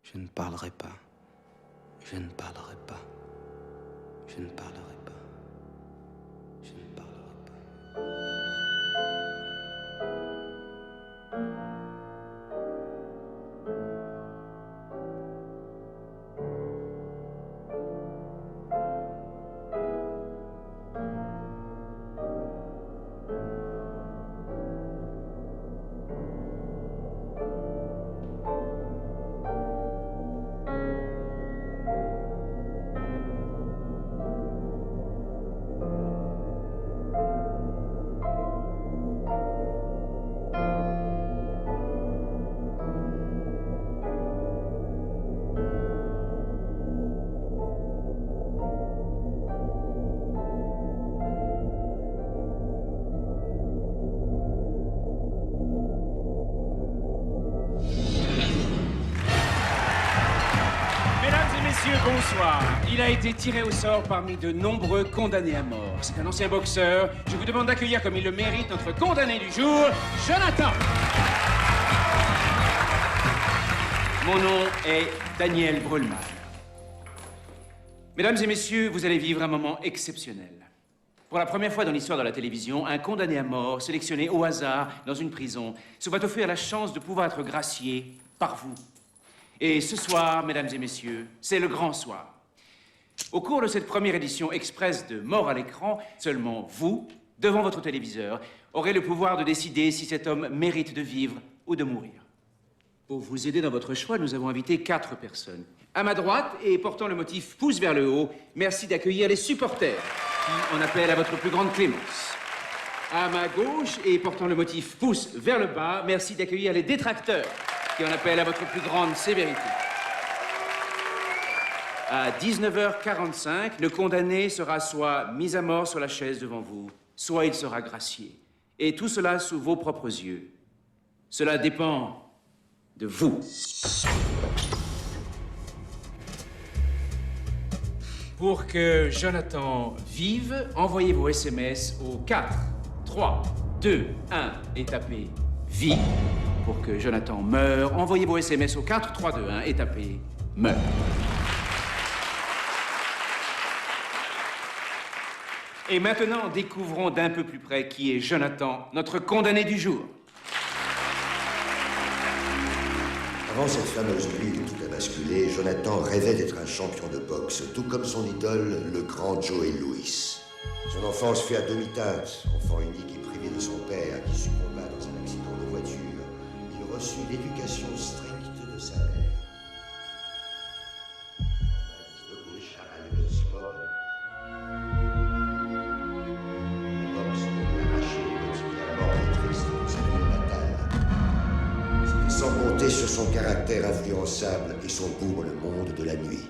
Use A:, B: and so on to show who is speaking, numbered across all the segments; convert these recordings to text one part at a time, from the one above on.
A: Je ne parlerai pas. Je ne parlerai pas. Je ne parlerai pas. Je ne parlerai pas.
B: Bonsoir. Il a été tiré au sort parmi de nombreux condamnés à mort. C'est un ancien boxeur. Je vous demande d'accueillir comme il le mérite notre condamné du jour, Jonathan. Mon nom est Daniel Brühlmann. Mesdames et messieurs, vous allez vivre un moment exceptionnel. Pour la première fois dans l'histoire de la télévision, un condamné à mort, sélectionné au hasard dans une prison, se voit offrir la chance de pouvoir être gracié par vous. Et ce soir, mesdames et messieurs, c'est le grand soir. Au cours de cette première édition express de Mort à l'écran, seulement vous, devant votre téléviseur, aurez le pouvoir de décider si cet homme mérite de vivre ou de mourir. Pour vous aider dans votre choix, nous avons invité 4 personnes. À ma droite, et portant le motif pouce vers le haut, merci d'accueillir les supporters, qui en appellent à votre plus grande clémence. À ma gauche, et portant le motif pouce vers le bas, merci d'accueillir les détracteurs, qui en appelle à votre plus grande sévérité. À 19h45, le condamné sera soit mis à mort sur la chaise devant vous, soit il sera gracié. Et tout cela sous vos propres yeux. Cela dépend de vous. Pour que Jonathan vive, envoyez vos SMS au 4, 3, 2, 1 et tapez « Vie ». Pour que Jonathan meure, envoyez vos SMS au 4, 3, 2, 1 et tapez « Meurt ». Et maintenant, découvrons d'un peu plus près qui est Jonathan, notre condamné du jour.
C: Avant cette fameuse nuit où tout a basculé, Jonathan rêvait d'être un champion de boxe, tout comme son idole, le grand Joey Louis. Son enfance fut à demi-teinte, enfant unique et privé de son père qui succomba dans un accident de voiture. Il reçut l'éducation stricte de sa mère. La boxe l'arrachait quotidiennement et triste de sa ville natale. C'était sans compter sur son caractère influençable et son goût pour le monde de la nuit.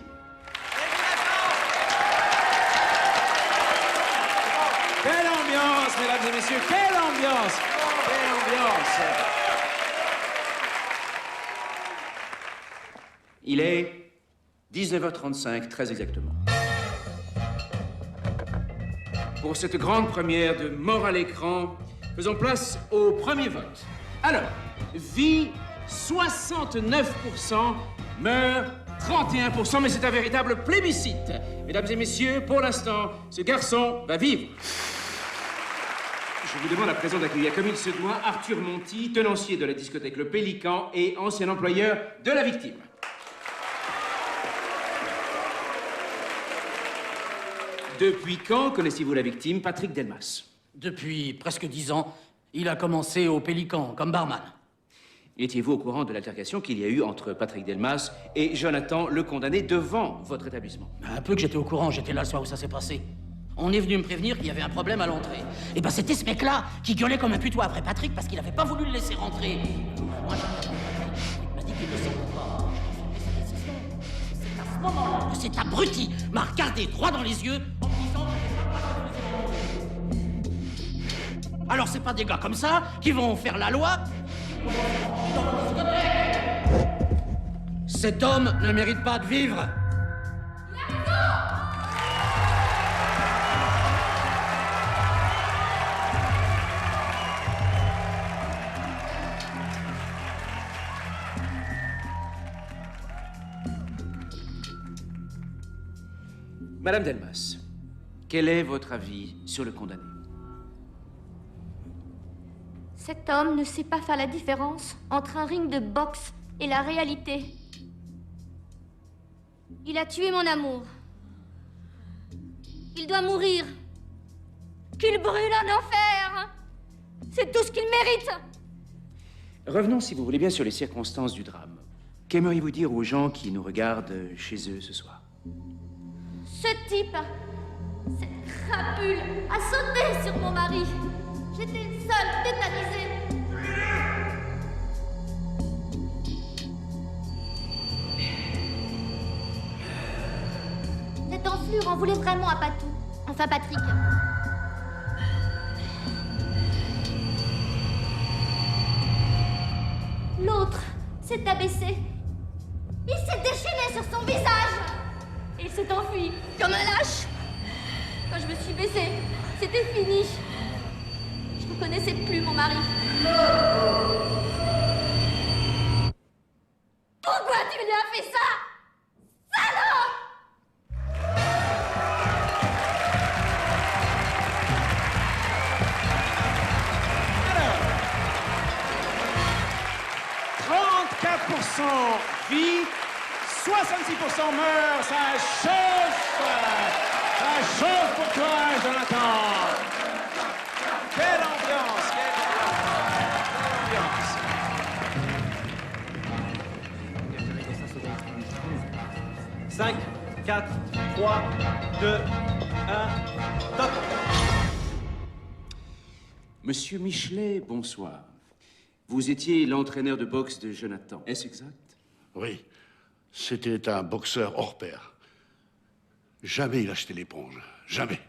B: Quelle ambiance, mesdames et messieurs, quelle ambiance! Quelle ambiance! Il est 19h35, très exactement. Pour cette grande première de Mort à l'écran, faisons place au premier vote. Alors, vie 69%, meurt 31%, mais c'est un véritable plébiscite. Mesdames et messieurs, pour l'instant, ce garçon va vivre. Je vous demande à présent d'accueillir comme il se doit Arthur Monti, tenancier de la discothèque Le Pélican et ancien employeur de la victime. Depuis quand connaissez-vous la victime, Patrick Delmas?
D: Depuis presque 10 ans, il a commencé au Pélican comme barman.
B: Étiez-vous au courant de l'altercation qu'il y a eu entre Patrick Delmas et Jonathan, le condamné, devant votre établissement?
D: Un peu que j'étais au courant, j'étais là le soir où ça s'est passé. On est venu me prévenir qu'il y avait un problème à l'entrée. Et ben c'était ce mec-là qui gueulait comme un putois après Patrick parce qu'il avait pas voulu le laisser rentrer. Moi, il m'a dit qu'il ne s'en pas. C'est à ce moment-là que cet abruti m'a regardé droit dans les yeux en me disant... Alors c'est pas des gars comme ça qui vont faire la loi. Cet homme ne mérite pas de vivre.
B: Madame Delmas, quel est votre avis sur le condamné?
E: Cet homme ne sait pas faire la différence entre un ring de boxe et la réalité. Il a tué mon amour. Il doit mourir. Qu'il brûle en enfer. C'est tout ce qu'il mérite.
B: Revenons, si vous voulez bien, sur les circonstances du drame. Qu'aimeriez-vous dire aux gens qui nous regardent chez eux ce soir?
E: Ce type, cette crapule, a sauté sur mon mari. J'étais seule, tétanisée. Cette enflure en voulait vraiment à Patou. Enfin, Patrick. L'autre s'est abaissé. Il s'est déchaîné sur son visage. Et il s'est enfui, comme un lâche. Quand je me suis baissée, c'était fini. Je ne connaissais plus mon mari. Pourquoi tu lui as fait ça? Salaud!
B: Alors, 34% vie, 66% meurt, ça chauffe! Ça chauffe pour toi, Jonathan! Quelle ambiance! Quelle ambiance!
F: 5, 4, 3, 2, 1, top!
B: Monsieur Michelet, bonsoir. Vous étiez l'entraîneur de boxe de Jonathan, est-ce exact?
G: Oui, c'était un boxeur hors pair. Jamais il achetait l'éponge, jamais.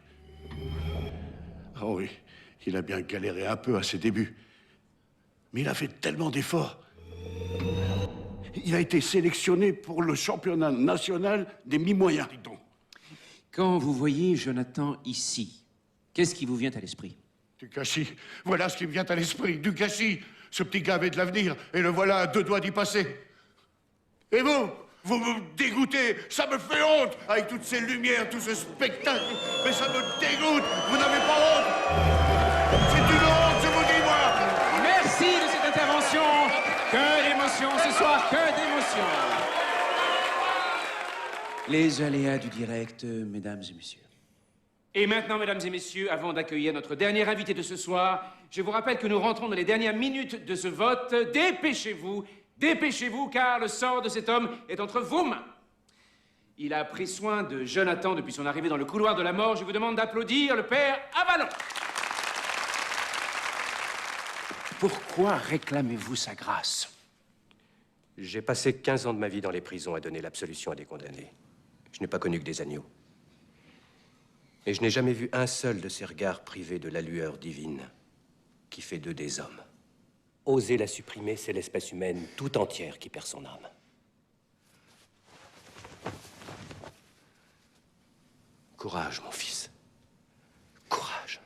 G: Oh oui, il a bien galéré un peu à ses débuts. Mais il a fait tellement d'efforts. Il a été sélectionné pour le championnat national des mi-moyens, dit-on.
B: Quand vous voyez Jonathan ici, qu'est-ce qui vous vient à l'esprit?
G: Du gâchis, voilà ce qui me vient à l'esprit, du gâchis. Ce petit gars avait de l'avenir, et le voilà à 2 doigts d'y passer. Et vous me dégoûtez, ça me fait honte, avec toutes ces lumières, tout ce spectacle, mais ça me dégoûte, vous n'avez pas honte. C'est une honte, je vous dis, moi.
B: Merci de cette intervention. Que d'émotion ce soir, que d'émotion. Les aléas du direct, mesdames et messieurs. Et maintenant, mesdames et messieurs, avant d'accueillir notre dernier invité de ce soir, je vous rappelle que nous rentrons dans les dernières minutes de ce vote. Dépêchez-vous, dépêchez-vous, car le sort de cet homme est entre vos mains. Il a pris soin de Jonathan depuis son arrivée dans le couloir de la mort. Je vous demande d'applaudir le père Avalon. Pourquoi réclamez-vous sa grâce?
H: J'ai passé 15 ans de ma vie dans les prisons à donner l'absolution à des condamnés. Je n'ai pas connu que des agneaux. Et je n'ai jamais vu un seul de ces regards privés de la lueur divine qui fait d'eux des hommes. Oser la supprimer, c'est l'espèce humaine tout entière qui perd son âme. Courage, mon fils. Courage.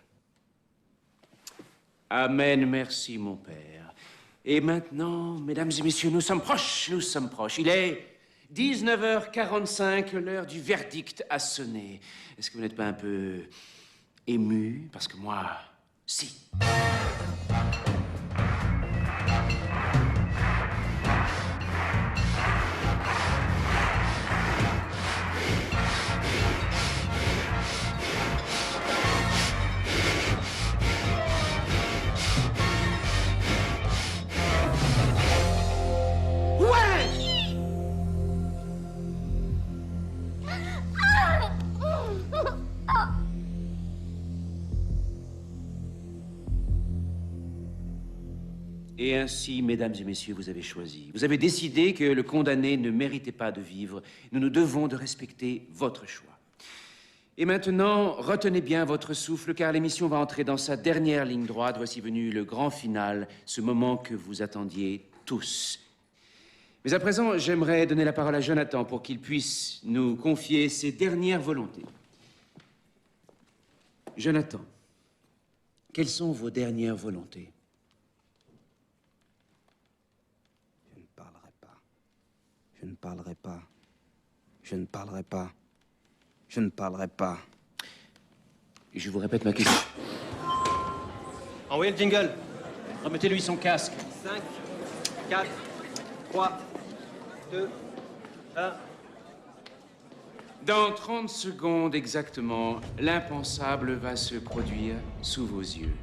B: Amen, merci, mon père. Et maintenant, mesdames et messieurs, nous sommes proches, nous sommes proches. Il est 19h45, l'heure du verdict a sonné. Est-ce que vous n'êtes pas un peu ému? Parce que moi, si. Et ainsi, mesdames et messieurs, vous avez choisi. Vous avez décidé que le condamné ne méritait pas de vivre. Nous nous devons de respecter votre choix. Et maintenant, retenez bien votre souffle, car l'émission va entrer dans sa dernière ligne droite. Voici venu le grand final, ce moment que vous attendiez tous. Mais à présent, j'aimerais donner la parole à Jonathan pour qu'il puisse nous confier ses dernières volontés. Jonathan, quelles sont vos dernières volontés?
A: Je ne parlerai pas. Je ne parlerai pas. Je ne parlerai pas.
B: Je vous répète ma question.
F: Envoyez le jingle.
B: Remettez-lui son casque.
F: 5, 4, 3, 2, 1.
B: Dans 30 secondes exactement, l'impensable va se produire sous vos yeux.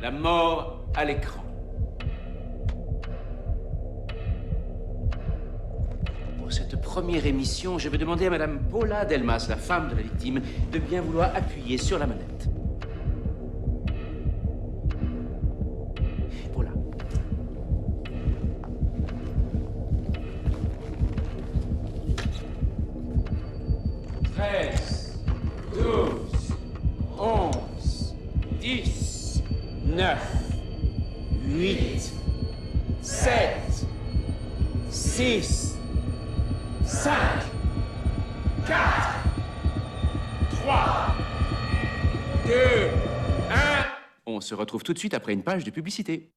B: La mort à l'écran. Pour cette première émission, je vais demander à Madame Paula Delmas, la femme de la victime, de bien vouloir appuyer sur la manette. Paula. Treize, 12, 11, 10, 9, 8, 7, 6, 5, 4, 3, 2, 1. On se retrouve tout de suite après une page de publicité.